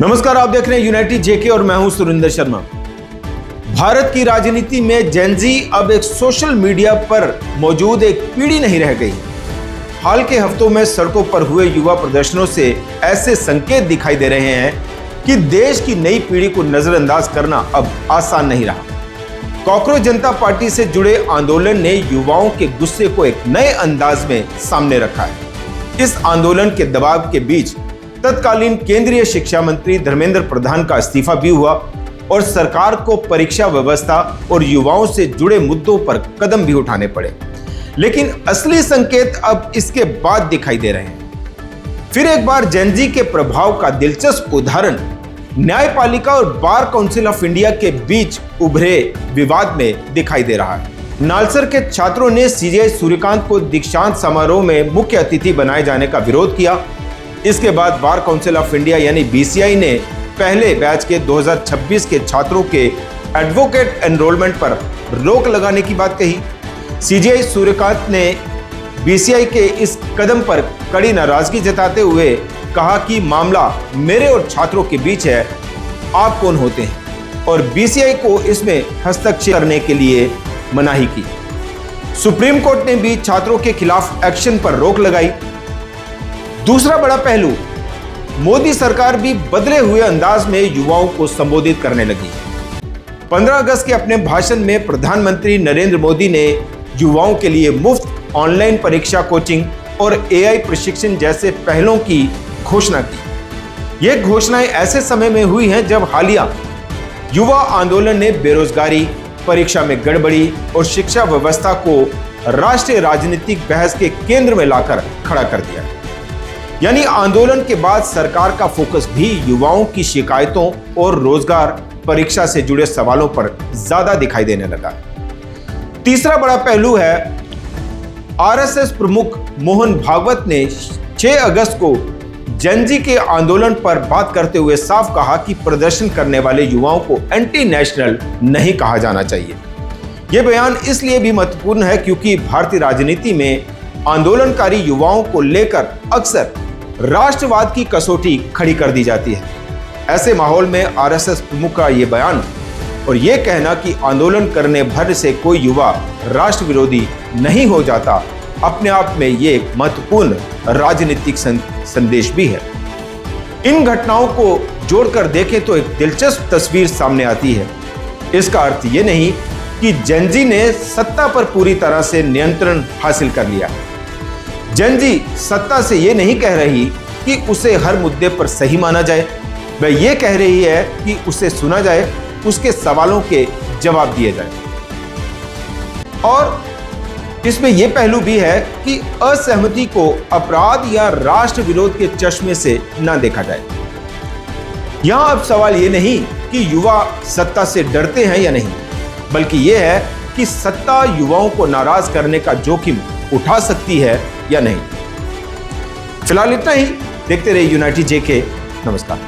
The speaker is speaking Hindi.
नमस्कार, आप देख रहे हैं यूनाइटेड जेके और मैं हूं सुरेंद्र शर्मा। भारत की राजनीति में जेनजी अब एक सोशल मीडिया पर मौजूद एक पीढ़ी नहीं रह गई। हाल के हफ्तों में सड़कों पर हुए युवा प्रदर्शनों से ऐसे संकेत दिखाई दे रहे हैं कि देश की नई पीढ़ी को नजरअंदाज करना अब आसान नहीं रहा। कॉकरोच जनता पार्टी से जुड़े आंदोलन ने युवाओं के गुस्से को एक नए अंदाज में सामने रखा है। इस आंदोलन के दबाव के बीच तत्कालीन केंद्रीय शिक्षा मंत्री धर्मेंद्र प्रधान का इस्तीफा भी हुआ और सरकार को परीक्षा व्यवस्था और युवाओं से जुड़े मुद्दों पर कदम भी उठाने पड़े। लेकिन असली संकेत अब इसके बाद दिखाई दे रहे हैं। फिर एक बार जेनजी के प्रभाव का दिलचस्प उदाहरण न्यायपालिका और बार काउंसिल ऑफ इंडिया के बीच उभरे विवाद में दिखाई दे रहा है। नालसर के छात्रों ने सीजे सूर्यकांत को दीक्षांत समारोह में मुख्य अतिथि बनाए जाने का विरोध किया। इसके बाद बार काउंसिल ऑफ इंडिया यानी बीसीआई ने पहले बैच के 2026 के छात्रों के एडवोकेट एनरोलमेंट पर रोक लगाने की बात कही। सीजे सूर्यकांत ने बीसीआई के इस कदम पर कड़ी नाराजगी जताते हुए कहा कि मामला मेरे और छात्रों के बीच है, आप कौन होते हैं, और बीसीआई को इसमें हस्तक्षेप करने के लिए मनाही की। सुप्रीम कोर्ट ने भी छात्रों के खिलाफ एक्शन पर रोक लगाई। दूसरा बड़ा पहलू, मोदी सरकार भी बदले हुए अंदाज में युवाओं को संबोधित करने लगी। 15 अगस्त के अपने भाषण में प्रधानमंत्री नरेंद्र मोदी ने युवाओं के लिए मुफ्त ऑनलाइन परीक्षा कोचिंग और एआई प्रशिक्षण जैसे पहलों की घोषणा की। ये घोषणाएं ऐसे समय में हुई हैं जब हालिया युवा आंदोलन ने बेरोजगारी, परीक्षा में गड़बड़ी और शिक्षा व्यवस्था को राष्ट्रीय राजनीतिक बहस के केंद्र में लाकर खड़ा कर दिया। यानी आंदोलन के बाद सरकार का फोकस भी युवाओं की शिकायतों और रोजगार, परीक्षा से जुड़े सवालों पर ज्यादा दिखाई देने लगा। तीसरा बड़ा पहलू है, आरएसएस प्रमुख मोहन भागवत ने 6 अगस्त को जेनजी के आंदोलन पर बात करते हुए साफ कहा कि प्रदर्शन करने वाले युवाओं को एंटी नेशनल नहीं कहा जाना चाहिए। यह बयान इसलिए भी महत्वपूर्ण है क्योंकि भारतीय राजनीति में आंदोलनकारी युवाओं को लेकर अक्सर राष्ट्रवाद की कसौटी खड़ी कर दी जाती है। ऐसे माहौल में आरएसएस प्रमुख का यह बयान और यह कहना कि आंदोलन करने भर से कोई युवा राष्ट्र विरोधी नहीं हो जाता, अपने आप में यह एक महत्वपूर्ण राजनीतिक संदेश भी है। इन घटनाओं को जोड़कर देखें तो एक दिलचस्प तस्वीर सामने आती है। इसका अर्थ यह नहीं कि जेनजी ने सत्ता पर पूरी तरह से नियंत्रण हासिल कर लिया। जेनजी सत्ता से ये नहीं कह रही कि उसे हर मुद्दे पर सही माना जाए, वह ये कह रही है कि उसे सुना जाए, उसके सवालों के जवाब दिए जाए। और इसमें यह पहलू भी है कि असहमति को अपराध या राष्ट्र विरोध के चश्मे से ना देखा जाए। यहां अब सवाल यह नहीं कि युवा सत्ता से डरते हैं या नहीं, बल्कि यह है कि सत्ता युवाओं को नाराज करने का जोखिम उठा सकती है या नहीं। फिलहाल इतना ही। देखते रहिए यूनाइटेड जेके। नमस्कार।